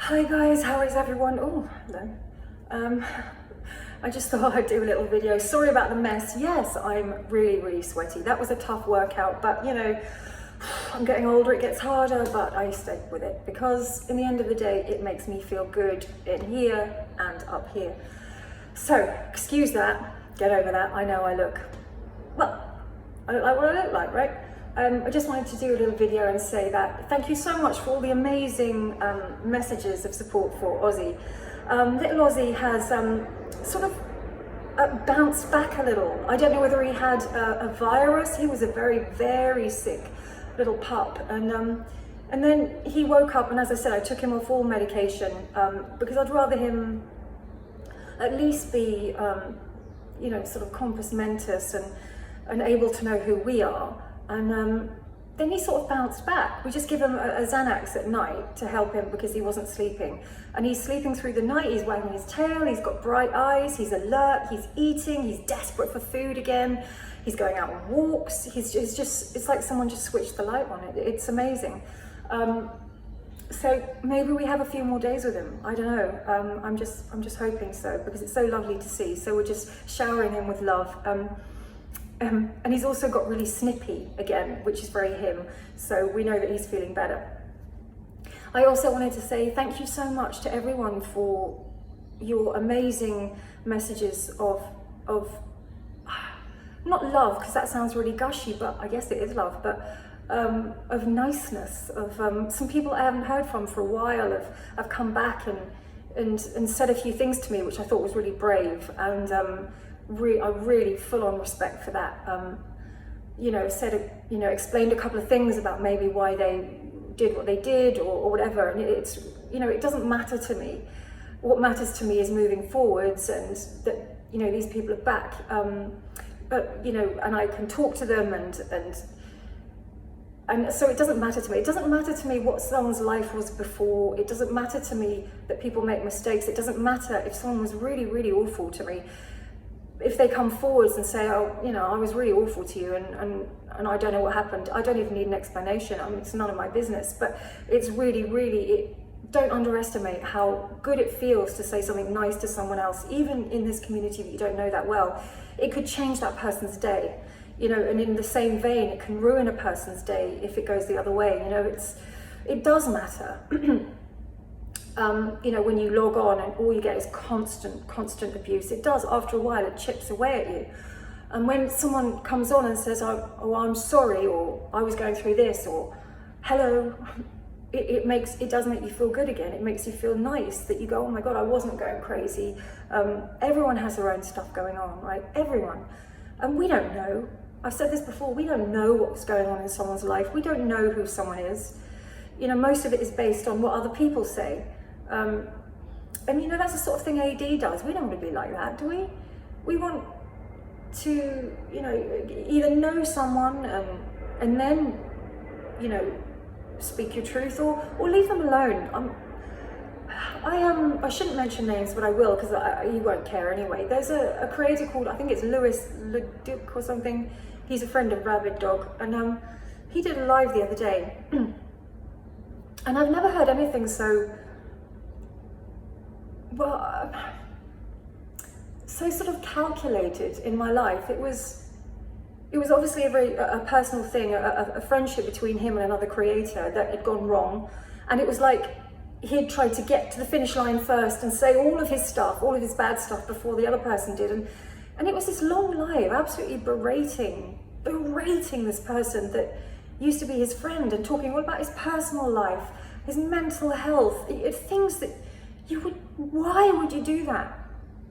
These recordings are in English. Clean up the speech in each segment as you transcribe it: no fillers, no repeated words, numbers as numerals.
Hi guys, how is everyone? Oh, hello. Um, I just thought I'd do a little video. Sorry about the mess. Yes, I'm really sweaty. That was a tough workout, but you know, I'm getting older, it gets harder, but I stay with it because in the end of the day, it makes me feel good in here and up here. So, excuse that, get over that. I know I look, well, I look like what I look like, right? I just wanted to do a little video and say that thank you so much for all the amazing messages of support for Ozzy. Little Ozzy has sort of bounced back a little. I don't know whether he had a virus. He was a very sick little pup, and then he woke up, and as I said, I took him off all medication because I'd rather him at least be, you know, sort of compos mentis and able to know who we are. And then he sort of bounced back. We just give him a Xanax at night to help him because he wasn't sleeping. And he's sleeping through the night, he's wagging his tail, he's got bright eyes, he's alert, he's eating, he's desperate for food again, he's going out on walks, it's like someone just switched the light on. It's amazing. So maybe we have a few more days with him. I don't know. I'm just hoping so because it's so lovely to see. So we're just showering him with love. And he's also got really snippy again, which is very him. So we know that he's feeling better. I also wanted to say thank you so much to everyone for your amazing messages of not love, because that sounds really gushy, but I guess it is love, but of niceness, of some people I haven't heard from for a while have come back and said a few things to me, which I thought was really brave, and I really full-on respect for that. You know, explained a couple of things about maybe why they did what they did or whatever, and it's, you know, it doesn't matter to me. What matters to me is moving forwards and that, you know, these people are back. But, you know, and I can talk to them and so it doesn't matter to me. It doesn't matter to me what someone's life was before. It doesn't matter to me that people make mistakes. It doesn't matter if someone was really awful to me. If they come forwards and say, oh, you know, I was really awful to you and I don't know what happened, I don't even need an explanation. I mean, it's none of my business, but it's really, don't underestimate how good it feels to say something nice to someone else, even in this community that you don't know that well. It could change that person's day, you know, and in the same vein, it can ruin a person's day if it goes the other way. You know, it does matter. You know, when you log on and all you get is constant abuse, it does, after a while, it chips away at you. And when someone comes on and says, oh, I'm sorry, or I was going through this, or hello, it does make you feel good again. It makes you feel nice that you go, oh my God, I wasn't going crazy. Everyone has their own stuff going on, right? Everyone. And we don't know. I've said this before, we don't know what's going on in someone's life. We don't know who someone is. You know, most of it is based on what other people say. And you know, that's the sort of thing AD does. We don't want to be like that, do we? We want to, you know, either know someone and then, you know, speak your truth or leave them alone. I shouldn't mention names, but I will, because you won't care anyway. There's a creator called, I think it's Louis Leduc or something. He's a friend of Rabid Dog, and he did a live the other day. And I've never heard anything so, well, so sort of calculated in my life. It was obviously a personal thing, a friendship between him and another creator that had gone wrong. And it was like he'd tried to get to the finish line first and say all of his stuff, all of his bad stuff before the other person did. And it was this long live, absolutely berating this person that used to be his friend and talking all about his personal life, his mental health, things that why would you do that?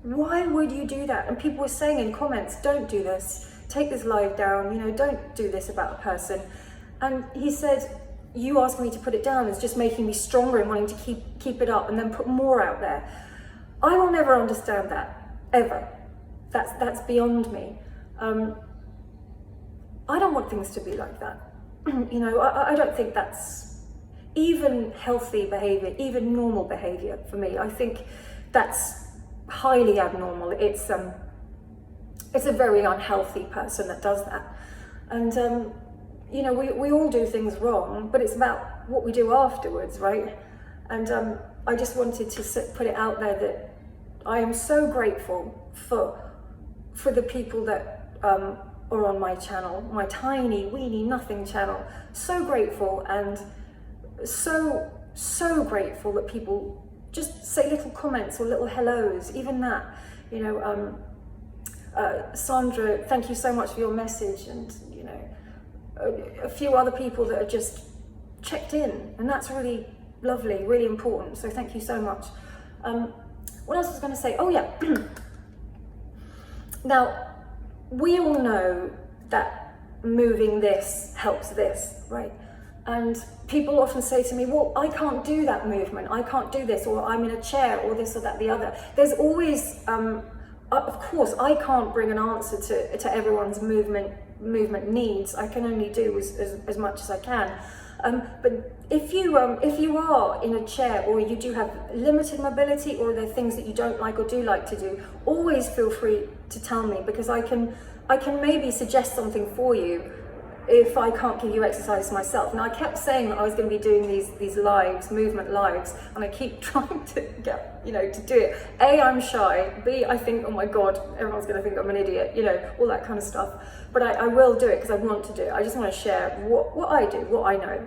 Why would you do that? And people were saying in comments, don't do this, take this live down, you know, don't do this about a person. And he said, you asking me to put it down is just making me stronger and wanting to keep it up and then put more out there. I will never understand that, ever. That's beyond me. I don't want things to be like that. You know, I don't think that's even healthy behavior, even normal behavior for me. I think that's highly abnormal. It's a very unhealthy person that does that. And you know, we all do things wrong, but it's about what we do afterwards, right? And I just wanted to put it out there that I am so grateful for the people that are on my channel, my tiny, weeny, nothing channel. So grateful, and so grateful that people just say little comments or little hellos, even that, you know. Sandra, thank you so much for your message, and you know, a few other people that are just checked in, and that's really lovely, really important, so thank you so much. What else was I going to say? Oh yeah, now we all know that moving this helps this, right? And people often say to me, well, I can't do that movement, I can't do this, or I'm in a chair, or this or that, the other. There's always, of course, I can't bring an answer to everyone's movement needs. I can only do as much as I can. But if you are in a chair, or you do have limited mobility, or there are things that you don't like or do like to do, always feel free to tell me, because I can maybe suggest something for you if I can't give you exercise myself. Now, I kept saying that I was going to be doing these lives, movement lives, and I keep trying to get, you know, to do it. A, I'm shy. B, I think, oh my God, everyone's going to think I'm an idiot, you know, all that kind of stuff. But I will do it because I want to do it. I just want to share what I do, what I know,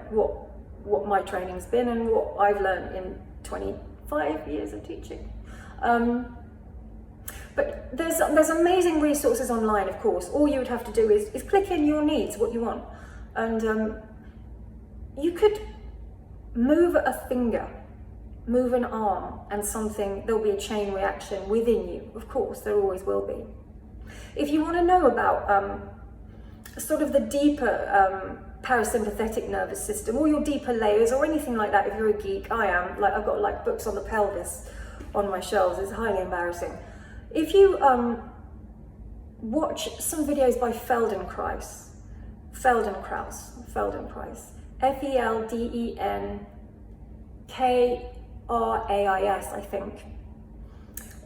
what my training's been, and what I've learned in 25 years of teaching. But there's amazing resources online, of course. All you would have to do is click in your needs, what you want. And you could move a finger, move an arm, and there'll be a chain reaction within you. Of course, there always will be. If you want to know about sort of the deeper parasympathetic nervous system, or your deeper layers, or anything like that, if you're a geek, I am, like I've got like books on the pelvis on my shelves, it's highly embarrassing. If you watch some videos by Feldenkrais, Feldenkrais, I think.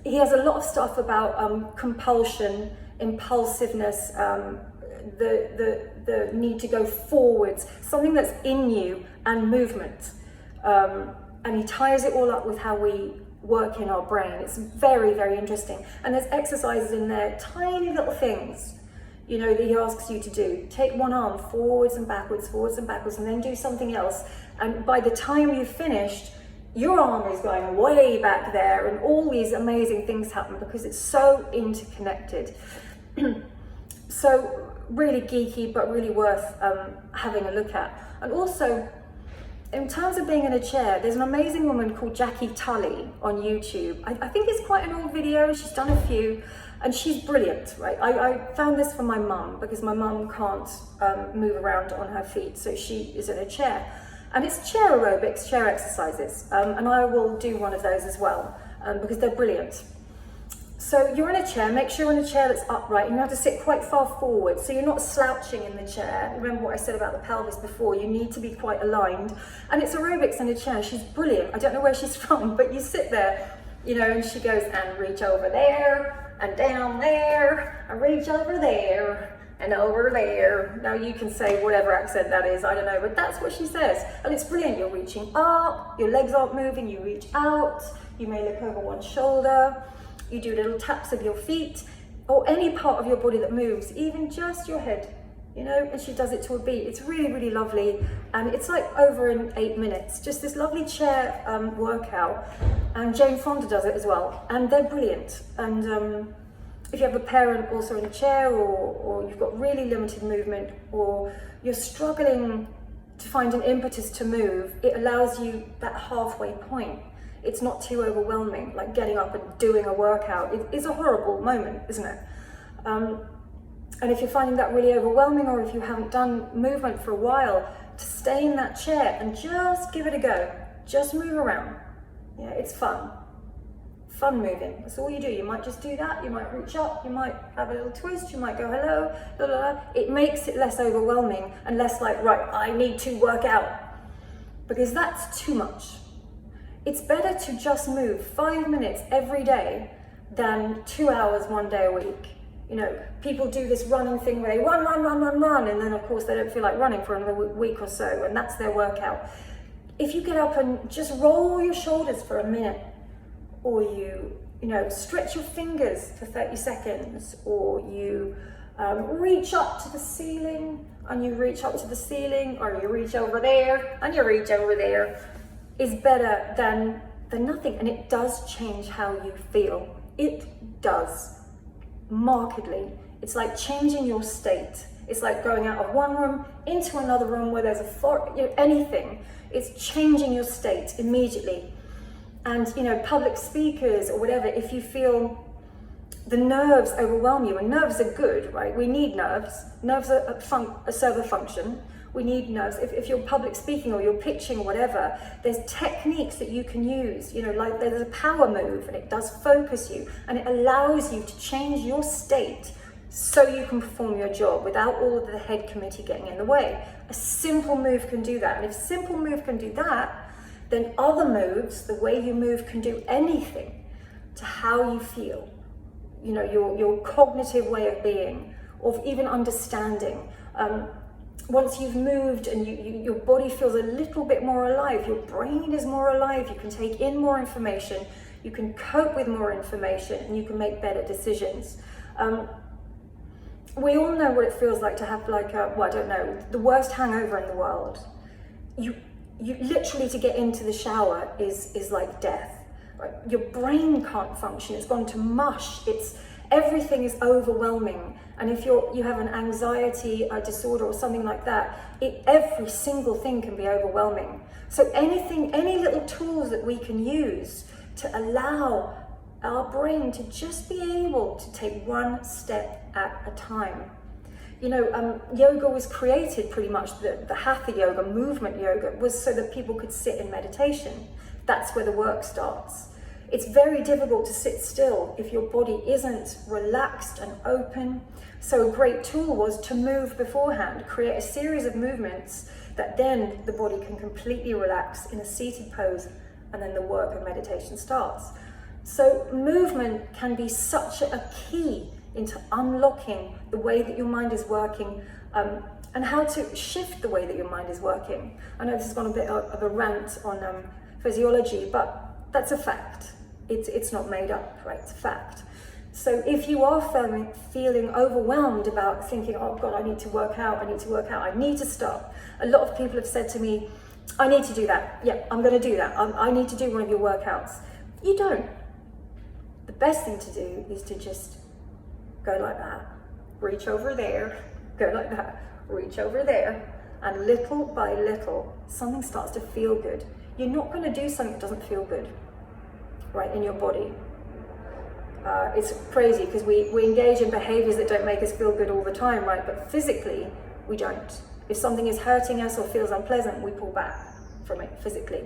He has a lot of stuff about compulsion, impulsiveness, the need to go forwards, something that's in you, and movement. And he ties it all up with how we work in our brain. It's very, very interesting. And there's exercises in there, tiny little things, you know, that he asks you to do. Take one arm forwards and backwards, and then do something else. And by the time you've finished, your arm is going way back there, and all these amazing things happen because it's so interconnected. So really geeky, but really worth having a look at. And also, in terms of being in a chair, there's an amazing woman called Jackie Tully on YouTube. I think it's quite an old video, she's done a few, and she's brilliant, right? I found this for my mum, because my mum can't move around on her feet, so she is in a chair. And it's chair aerobics, chair exercises, and I will do one of those as well, because they're brilliant. So you're in a chair, make sure you're in a chair that's upright, and you have to sit quite far forward, so you're not slouching in the chair. Remember what I said about the pelvis before, you need to be quite aligned. And it's aerobics in a chair, she's brilliant. I don't know where she's from, but you sit there, you know, and she goes, and reach over there, and down there, and reach over there, and over there. Now you can say whatever accent that is, I don't know, but that's what she says. And it's brilliant, you're reaching up, your legs aren't moving, you reach out, you may look over one shoulder, you do little taps of your feet, or any part of your body that moves, even just your head, you know, and she does it to a beat. It's really, really lovely, and it's like over in 8 minutes, just this lovely chair workout, and Jane Fonda does it as well, and they're brilliant. And if you have a parent also in a chair, or you've got really limited movement, or you're struggling to find an impetus to move, it allows you that halfway point. It's not too overwhelming, like getting up and doing a workout. It is a horrible moment, isn't it? And if you're finding that really overwhelming, or if you haven't done movement for a while, to stay in that chair and just give it a go. Just move around. Yeah, it's fun. Fun moving, that's all you do. You might just do that, you might reach up, you might have a little twist, you might go hello, blah, blah, blah. It makes it less overwhelming and less like, right, I need to work out, because that's too much. It's better to just move 5 minutes every day than 2 hours one day a week. You know, people do this running thing where they run, and then of course they don't feel like running for another week or so, and that's their workout. if you get up and just roll your shoulders for a minute, or you stretch your fingers for 30 seconds, or you reach up to the ceiling and you reach up to the ceiling, or you reach over there and you reach over there, is better than nothing. And it does change how you feel. It does, markedly. It's like changing your state. It's like going out of one room into another room where there's anything. It's changing your state immediately. And public speakers or whatever, if you feel the nerves overwhelm you, and nerves are good, right? We need nerves. Nerves are serve a function. We need nerves. If you're public speaking or you're pitching or whatever, there's techniques that you can use, like there's a power move, and it does focus you, and it allows you to change your state so you can perform your job without all of the head committee getting in the way. A simple move can do that. And if simple move can do that, then other moves, the way you move, can do anything to how you feel. Your cognitive way of being, of even understanding. Once you've moved and your body feels a little bit more alive, your brain is more alive, you can take in more information, you can cope with more information, and you can make better decisions. We all know what it feels like to have the worst hangover in the world. You literally, to get into the shower is like death. Right? Your brain can't function, it's gone to mush, everything is overwhelming. And if you have an anxiety disorder or something like that, every single thing can be overwhelming. So any little tools that we can use to allow our brain to just be able to take one step at a time. Yoga was created pretty much, the Hatha yoga, movement yoga, was so that people could sit in meditation. That's where the work starts. It's very difficult to sit still if your body isn't relaxed and open. So a great tool was to move beforehand, create a series of movements that then the body can completely relax in a seated pose, and then the work of meditation starts. So movement can be such a key into unlocking the way that your mind is working, and how to shift the way that your mind is working. I know this has gone a bit of a rant on physiology, but that's a fact. It's not made up, right? It's a fact. So if you are feeling overwhelmed about thinking, oh God, I need to work out, I need to stop. A lot of people have said to me, I need to do that. Yeah, I'm going to do that. I need to do one of your workouts. You don't. The best thing to do is to just go like that, reach over there, go like that, reach over there, and little by little, something starts to feel good. You're not going to do something that doesn't feel good, right, in your body. It's crazy because we engage in behaviors that don't make us feel good all the time, right? But physically, we don't. If something is hurting us or feels unpleasant, we pull back from it physically.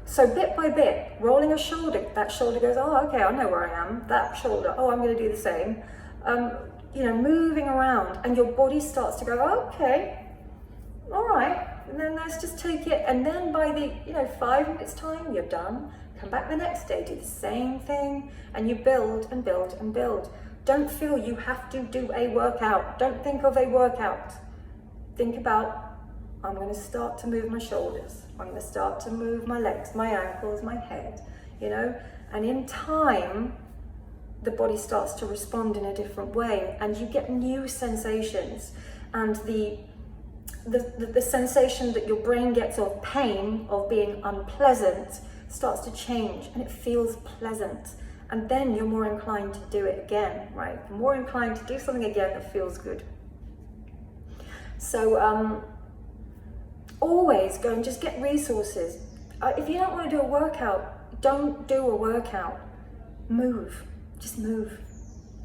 So bit by bit, rolling a shoulder, that shoulder goes, oh, okay, I know where I am. That shoulder, oh, I'm going to do the same. Moving around, and your body starts to go, oh, okay, all right. And then let's just take it. And then by the 5 minutes time, you're done. Come back the next day, do the same thing, and you build and build and build. Don't feel you have to do a workout. Don't think of a workout. Think about, I'm going to start to move my shoulders. I'm going to start to move my legs, my ankles, my head, and in time, the body starts to respond in a different way, and you get new sensations. And the sensation that your brain gets of pain, of being unpleasant, starts to change, and it feels pleasant. And then you're more inclined to do it again, right? You're more inclined to do something again that feels good. So always go and just get resources. If you don't want to do a workout, don't do a workout. Move, just move.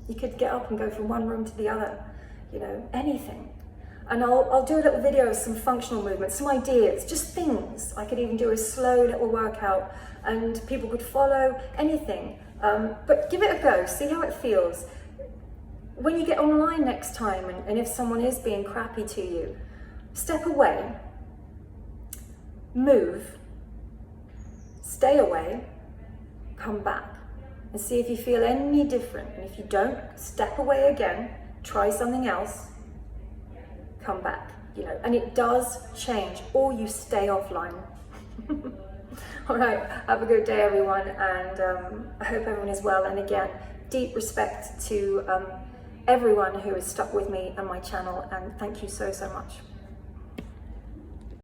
You could get up and go from one room to the other, anything. And I'll do a little video of some functional movements, some ideas, just things. I could even do a slow little workout and people could follow, anything. But give it a go, see how it feels. When you get online next time, and if someone is being crappy to you, step away, move, stay away, come back, and see if you feel any different. And if you don't, step away again, try something else, come back, and it does change, or you stay offline. All right, have a good day, everyone, and I hope everyone is well. And again, deep respect to everyone who has stuck with me and my channel, and thank you so much.